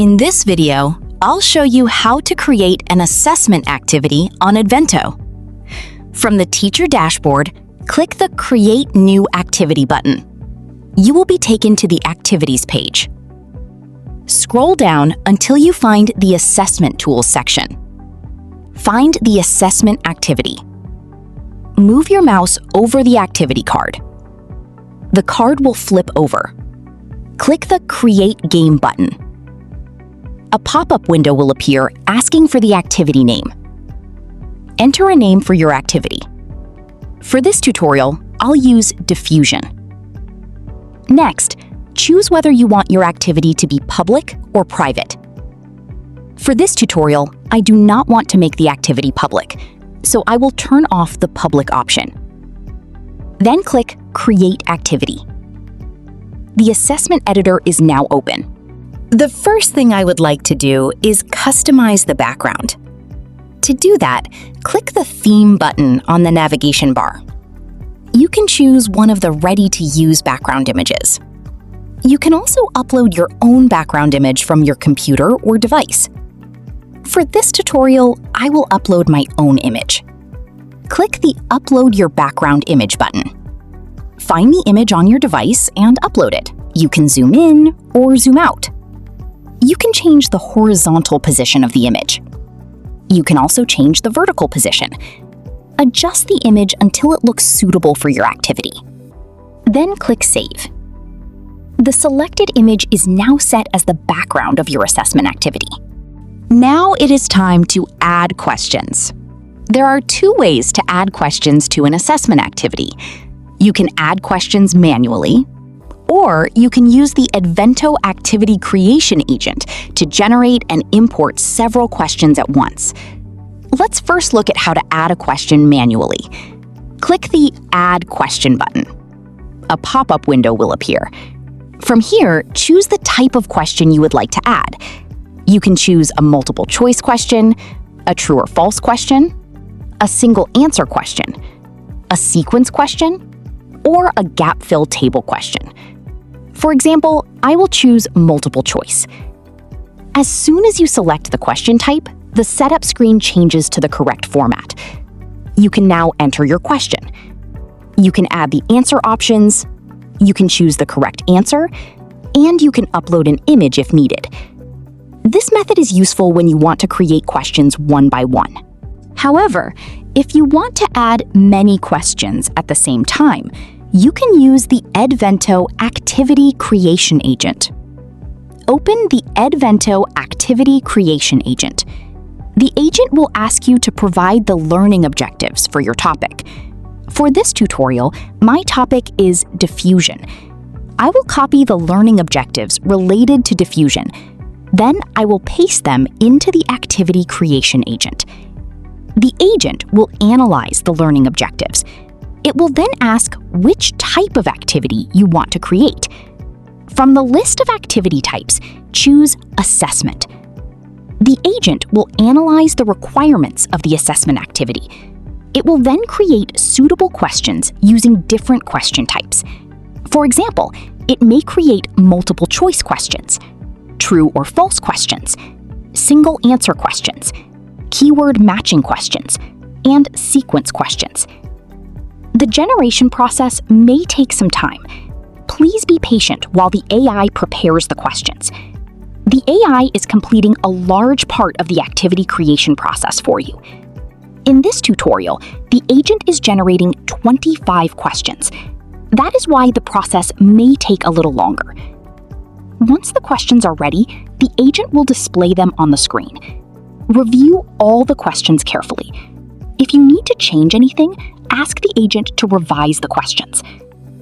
In this video, I'll show you how to create an assessment activity on Edvento. From the teacher dashboard, click the Create New Activity button. You will be taken to the Activities page. Scroll down until you find the Assessment Tools section. Find the Assessment Activity. Move your mouse over the activity card. The card will flip over. Click the Create Game button. A pop-up window will appear asking for the activity name. Enter a name for your activity. For this tutorial, I'll use Diffusion. Next, choose whether you want your activity to be public or private. For this tutorial, I do not want to make the activity public, so I will turn off the public option. Then click Create Activity. The assessment editor is now open. The first thing I would like to do is customize the background. To do that, click the Theme button on the navigation bar. You can choose one of the ready-to-use background images. You can also upload your own background image from your computer or device. For this tutorial, I will upload my own image. Click the Upload Your Background Image button. Find the image on your device and upload it. You can zoom in or zoom out. You can change the horizontal position of the image. You can also change the vertical position. Adjust the image until it looks suitable for your activity. Then click Save. The selected image is now set as the background of your assessment activity. Now it is time to add questions. There are two ways to add questions to an assessment activity. You can add questions manually, or you can use the Edvento Activity Creation Agent to generate and import several questions at once. Let's first look at how to add a question manually. Click the Add Question button. A pop-up window will appear. From here, choose the type of question you would like to add. You can choose a multiple choice question, a true or false question, a single answer question, a sequence question, or a gap-fill table question. For example, I will choose multiple choice. As soon as you select the question type, the setup screen changes to the correct format. You can now enter your question. You can add the answer options, you can choose the correct answer, and you can upload an image if needed. This method is useful when you want to create questions one by one. However, if you want to add many questions at the same time, you can use the Edvento Activity Creation Agent. Open the Edvento Activity Creation Agent. The agent will ask you to provide the learning objectives for your topic. For this tutorial, my topic is diffusion. I will copy the learning objectives related to diffusion. Then I will paste them into the Activity Creation Agent. The agent will analyze the learning objectives. It will then ask which type of activity you want to create. From the list of activity types, choose Assessment. The agent will analyze the requirements of the assessment activity. It will then create suitable questions using different question types. For example, it may create multiple choice questions, true or false questions, single answer questions, keyword matching questions, and sequence questions. The generation process may take some time. Please be patient while the AI prepares the questions. The AI is completing a large part of the activity creation process for you. In this tutorial, the agent is generating 25 questions. That is why the process may take a little longer. Once the questions are ready, the agent will display them on the screen. Review all the questions carefully. If you need to change anything, ask the agent to revise the questions.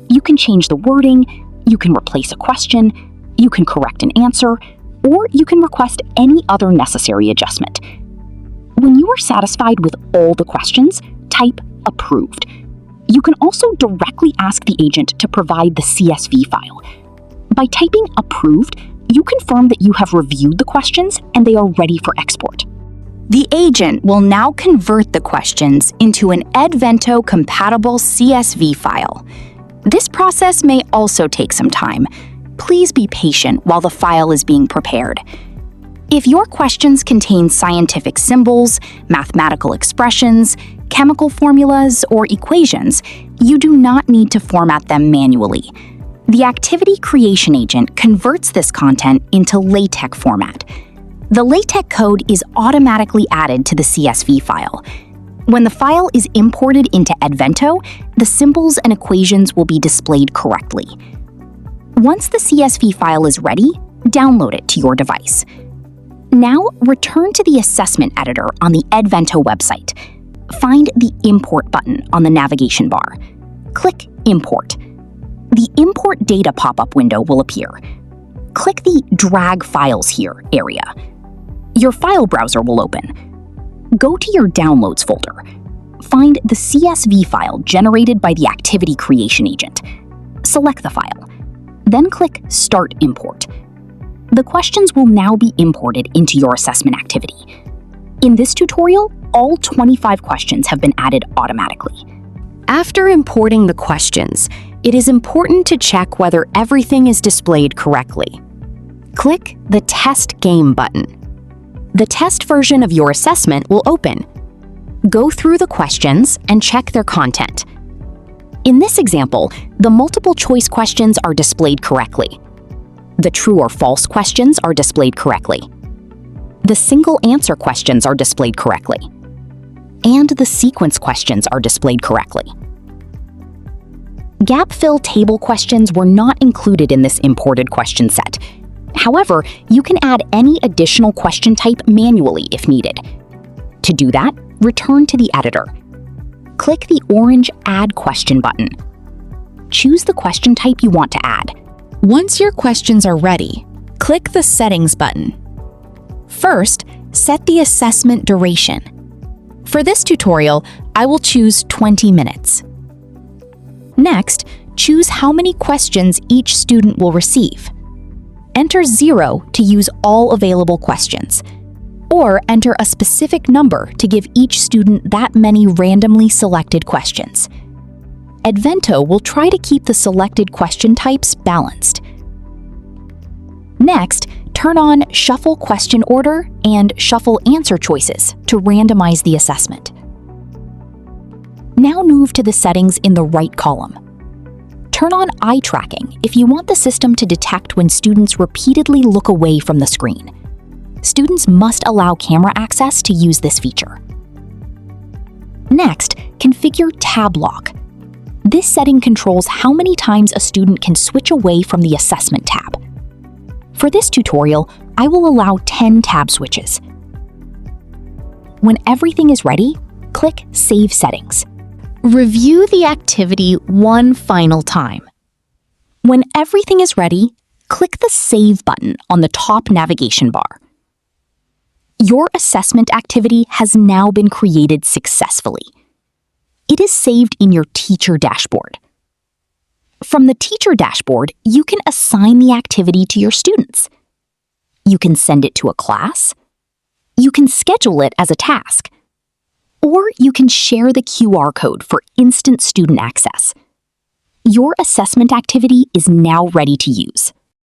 You can change the wording, you can replace a question, you can correct an answer, or you can request any other necessary adjustment. When you are satisfied with all the questions, type Approved. You can also directly ask the agent to provide the CSV file. By typing Approved, you confirm that you have reviewed the questions and they are ready for export. The agent will now convert the questions into an Edvento-compatible CSV file. This process may also take some time. Please be patient while the file is being prepared. If your questions contain scientific symbols, mathematical expressions, chemical formulas, or equations, you do not need to format them manually. The Activity Creation Agent converts this content into LaTeX format. The LaTeX code is automatically added to the CSV file. When the file is imported into Edvento, the symbols and equations will be displayed correctly. Once the CSV file is ready, download it to your device. Now, return to the assessment editor on the Edvento website. Find the Import button on the navigation bar. Click Import. The Import Data pop-up window will appear. Click the Drag Files Here area. Your file browser will open. Go to your Downloads folder. Find the CSV file generated by the Activity Creation Agent. Select the file. Then click Start Import. The questions will now be imported into your assessment activity. In this tutorial, all 25 questions have been added automatically. After importing the questions, it is important to check whether everything is displayed correctly. Click the Test Game button. The test version of your assessment will open. Go through the questions and check their content. In this example, the multiple-choice questions are displayed correctly. The true or false questions are displayed correctly. The single-answer questions are displayed correctly. And the sequence questions are displayed correctly. Gap-fill table questions were not included in this imported question set. However, you can add any additional question type manually if needed. To do that, return to the editor. Click the orange Add Question button. Choose the question type you want to add. Once your questions are ready, click the Settings button. First, set the assessment duration. For this tutorial, I will choose 20 minutes. Next, choose how many questions each student will receive. Enter 0 to use all available questions, or enter a specific number to give each student that many randomly selected questions. Edvento will try to keep the selected question types balanced. Next, turn on Shuffle Question Order and Shuffle Answer Choices to randomize the assessment. Now move to the settings in the right column. Turn on eye tracking if you want the system to detect when students repeatedly look away from the screen. Students must allow camera access to use this feature. Next, configure Tab Lock. This setting controls how many times a student can switch away from the Assessment tab. For this tutorial, I will allow 10 tab switches. When everything is ready, click Save Settings. Review the activity one final time. When everything is ready, click the Save button on the top navigation bar. Your assessment activity has now been created successfully. It is saved in your teacher dashboard. From the teacher dashboard, you can assign the activity to your students. You can send it to a class. You can schedule it as a task. Or you can share the QR code for instant student access. Your assessment activity is now ready to use.